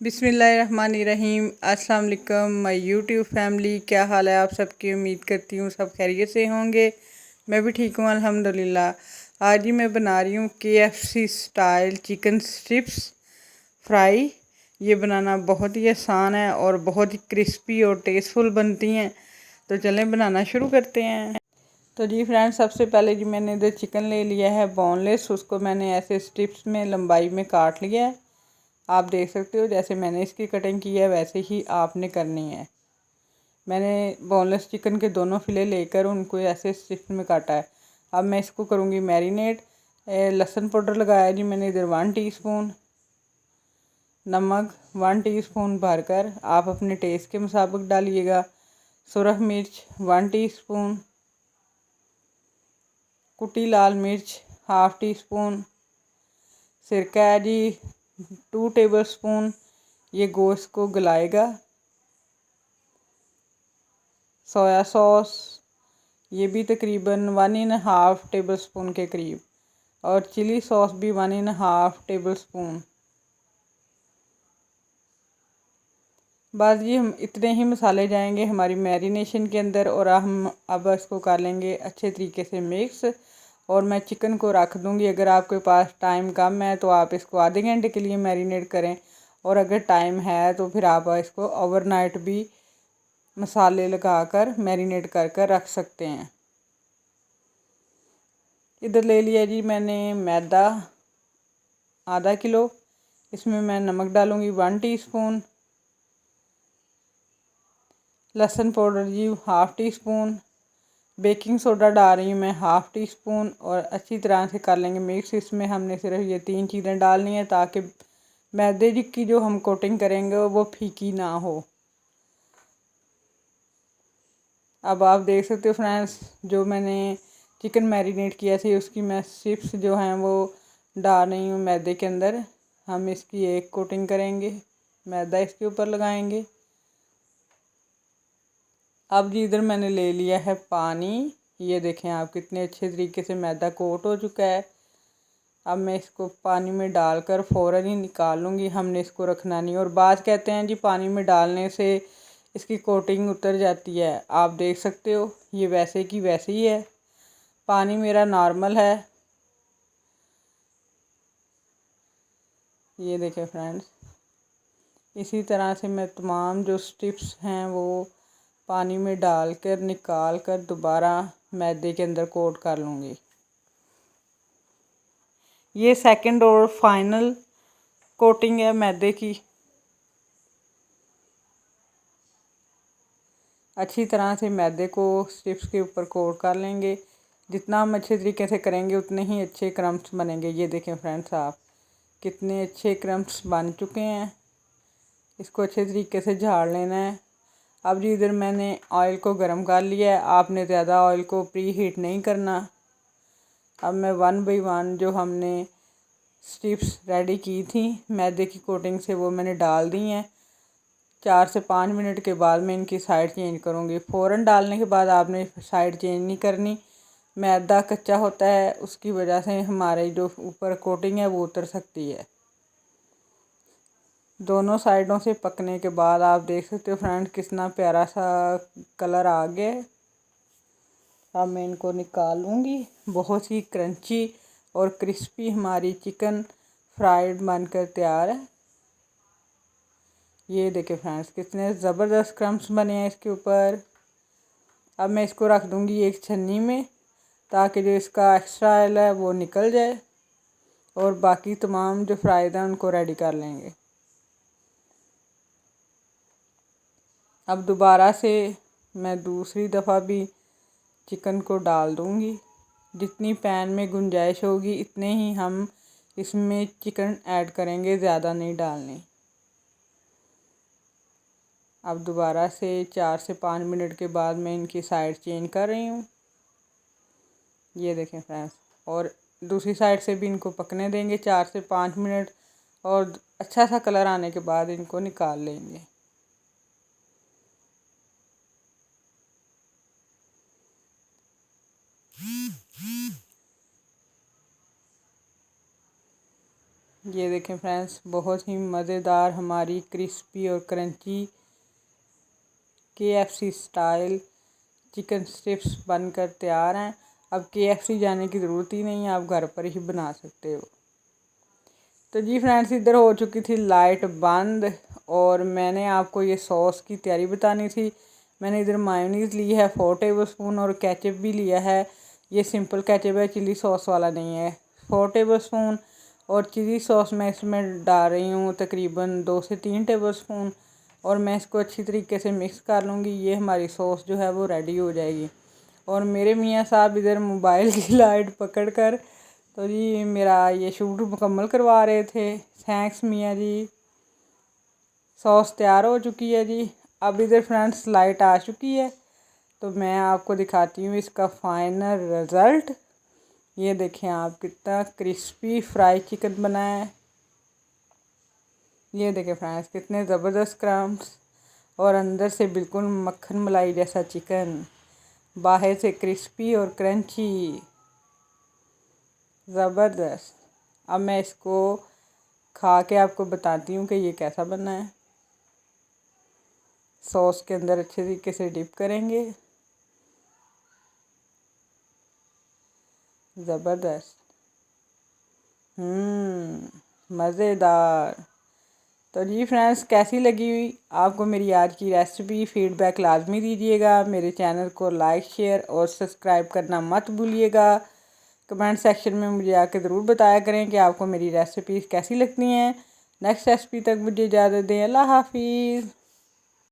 बिस्मिल्लाहिर्रहमानिर्रहीम। अस्सलाम वालेकुम माय यूट्यूब फैमिली, क्या हाल है आप सबकी। उम्मीद करती हूँ सब खैरियत से होंगे। मैं भी ठीक हूँ अल्हम्दुलिल्लाह। आज ही मैं बना रही हूँ KFC style chicken strips fry. ये बनाना बहुत ही आसान है और बहुत ही क्रिस्पी और टेस्टफुल बनती हैं। तो चलें बनाना शुरू करते हैं। तो जी फ्रेंड्स, सबसे पहले जी मैंने इधर चिकन ले लिया है बोनलेस। उसको मैंने ऐसे स्ट्रिप्स में लंबाई में काट लिया है। आप देख सकते हो जैसे मैंने इसकी कटिंग की है वैसे ही आपने करनी है। मैंने बोनलेस चिकन के दोनों फिले लेकर उनको ऐसे स्ट्रिप्स में काटा है। अब मैं इसको करूँगी मैरिनेट। लहसुन पाउडर लगाया जी मैंने इधर 1 टीस्पून। नमक 1 टीस्पून भरकर आप अपने टेस्ट के मुताबिक डालिएगा। सुरख मिर्च 1 टीस्पून। कुटी लाल मिर्च 1/2 टीस्पून। सिरका है जी 2 टेबलस्पून। ये गोश्त को गलाएगा। सोया सॉस ये भी तकरीबन 1.5 टेबलस्पून के करीब। और चिली सॉस भी 1.5 टेबलस्पून। बस ये हम इतने ही मसाले जाएंगे हमारी मैरिनेशन के अंदर। और हम अब इसको कर लेंगे अच्छे तरीके से मिक्स। और मैं चिकन को रख दूँगी। अगर आपके पास टाइम कम है तो आप इसको आधे घंटे के लिए मैरिनेट करें। और अगर टाइम है तो फिर आप इसको ओवरनाइट भी मसाले लगाकर मैरिनेट कर कर रख सकते हैं। इधर ले लिया जी मैंने मैदा आधा किलो। इसमें मैं नमक डालूँगी 1 टीस्पून। लहसुन पाउडर जी 1/2 टीस्पून। बेकिंग सोडा डाल रही हूँ मैं 1/2 टीस्पून। और अच्छी तरह से कर लेंगे मिक्स। इसमें हमने सिर्फ ये 3 चीज़ें डालनी है ताकि मैदे की जो हम कोटिंग करेंगे वो फीकी ना हो। अब आप देख सकते हो फ्रेंड्स, जो मैंने चिकन मैरिनेट किया थी उसकी मैं स्ट्रिप्स जो हैं वो डाल रही हूँ मैदे के अंदर। हम इसकी एक कोटिंग करेंगे, मैदा इसके ऊपर लगाएंगे। अब जी इधर मैंने ले लिया है पानी। ये देखें आप कितने अच्छे तरीके से मैदा कोट हो चुका है। अब मैं इसको पानी में डालकर फ़ौरन ही निकाल लूँगी। हमने इसको रखना नहीं। और बात कहते हैं जी पानी में डालने से इसकी कोटिंग उतर जाती है। आप देख सकते हो ये वैसे की वैसे ही है। पानी मेरा नॉर्मल है। ये देखें फ्रेंड्स, इसी तरह से मैं तमाम जो स्ट्रिप्स हैं वो पानी में डालकर निकाल कर दोबारा मैदे के अंदर कोट कर लूँगी। ये सेकंड और फाइनल कोटिंग है मैदे की। अच्छी तरह से मैदे को स्ट्रिप्स के ऊपर कोट कर लेंगे। जितना हम अच्छे तरीके से करेंगे उतने ही अच्छे क्रम्स बनेंगे। ये देखें फ्रेंड्स, आप कितने अच्छे क्रम्स बन चुके हैं। इसको अच्छे तरीके से झाड़ लेना है। अब जी इधर मैंने ऑयल को गर्म कर लिया है। आपने ज़्यादा ऑयल को प्री हीट नहीं करना। अब मैं 1 बाई 1 जो हमने स्ट्रिप्स रेडी की थी मैदे की कोटिंग से वो मैंने डाल दी हैं। 4 से 5 मिनट के बाद मैं इनकी साइड चेंज करूँगी। फ़ौरन डालने के बाद आपने साइड चेंज नहीं करनी। मैदा कच्चा होता है, उसकी वजह से हमारे जो ऊपर कोटिंग है वो उतर सकती है। दोनों साइडों से पकने के बाद आप देख सकते हो फ्रेंड्स कितना प्यारा सा कलर आ गया है। अब मैं इनको निकाल लूँगी। बहुत ही क्रंची और क्रिस्पी हमारी चिकन फ्राइड बनकर तैयार है। ये देखें फ्रेंड्स कितने ज़बरदस्त क्रम्स बने हैं इसके ऊपर। अब मैं इसको रख दूँगी एक छन्नी में ताकि जो इसका एक्स्ट्रा ऑयल है वो निकल जाए। और बाकी तमाम जो फ्राइड हैं उनको रेडी कर लेंगे। अब दोबारा से मैं दूसरी दफ़ा भी चिकन को डाल दूँगी। जितनी पैन में गुंजाइश होगी इतने ही हम इसमें चिकन ऐड करेंगे, ज़्यादा नहीं डालनी। अब दोबारा से 4 से 5 मिनट के बाद मैं इनकी साइड चेंज कर रही हूँ। ये देखें फ्रेंड्स, और दूसरी साइड से भी इनको पकने देंगे 4 से 5 मिनट। और अच्छा सा कलर आने के बाद इनको निकाल लेंगे। ये देखें फ्रेंड्स, बहुत ही मज़ेदार हमारी क्रिस्पी और crunchy KFC style chicken strips बनकर तैयार हैं। अब KFC जाने की ज़रूरत ही नहीं है, आप घर पर ही बना सकते हो। तो जी फ्रेंड्स, इधर हो चुकी थी लाइट बंद और मैंने आपको ये सॉस की तैयारी बतानी थी। मैंने इधर मायोनीज़ ली है 4 टेबलस्पून और केचप भी लिया है। ये सिंपल केचप है, चिली सॉस वाला नहीं है। 4 टेबलस्पून और चिली सॉस मैं इसमें डाल रही हूँ तकरीबन 2 से 3 टेबलस्पून और मैं इसको अच्छी तरीके से मिक्स कर लूँगी। ये हमारी सॉस जो है वो रेडी हो जाएगी। और मेरे मियाँ साहब इधर मोबाइल की लाइट पकड़ कर तो जी मेरा ये शूट मुकम्मल करवा रहे थे। थैंक्स मियाँ जी। सॉस तैयार हो चुकी है जी। अब इधर फ्रेंड्स लाइट आ चुकी है तो मैं आपको दिखाती हूँ इसका फाइनल रिज़ल्ट। ये देखें आप, कितना क्रिस्पी फ्राई चिकन बना है। ये देखें फ्रेंड्स, कितने ज़बरदस्त क्रम्स और अंदर से बिल्कुल मक्खन मलाई जैसा चिकन, बाहर से क्रिस्पी और क्रंची, ज़बरदस्त। अब मैं इसको खा के आपको बताती हूँ कि ये कैसा बना है। सॉस के अंदर अच्छे तरीके से डिप करेंगे। ज़बरदस्त, मज़ेदार। तो जी फ्रेंड्स, कैसी लगी हुई आपको मेरी आज की रेसिपी? फ़ीडबैक लाजमी दीजिएगा। मेरे चैनल को लाइक शेयर और सब्सक्राइब करना मत भूलिएगा। कमेंट सेक्शन में मुझे आके ज़रूर बताया करें कि आपको मेरी रेसिपीज़ कैसी लगती हैं। नेक्स्ट रेसिपी तक मुझे इजाज़त दें। अल्लाह हाफिज़।